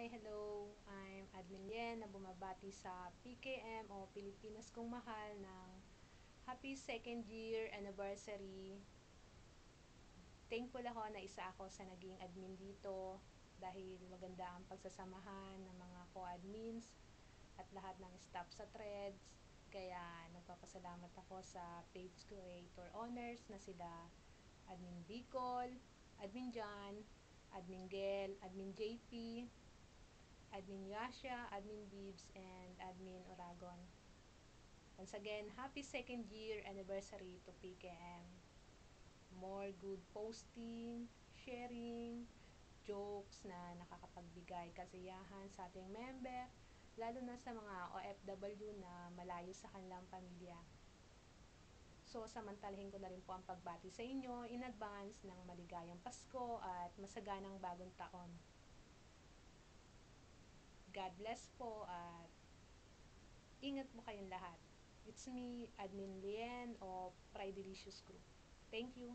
hello! I'm Admin Lien na bumabati sa PKM o Pilipinas Kong Mahal ng Happy 2nd Year Anniversary. Thankful ako na isa ako sa naging admin dito dahil maganda ang pagsasamahan ng mga co-admins at lahat ng staff sa threads. Kaya nagpapasalamat ako sa page creator owners na sila Admin Bicol, Admin John, Admin Gel, Admin JP, Admin Yasha, Admin Bibs, and Admin Oragon. Once again, happy 2nd year anniversary to PKM. More good posting, sharing, jokes na nakakapagbigay kasiyahan sa ating member, lalo na sa mga OFW na malayo sa kanilang pamilya. So, samantalahin ko na rin po ang pagbati sa inyo in advance ng maligayang Pasko at masaganang bagong taon. God bless po at ingat po kayong lahat. It's me, Admin Lien of Fridelicious Group. Thank you.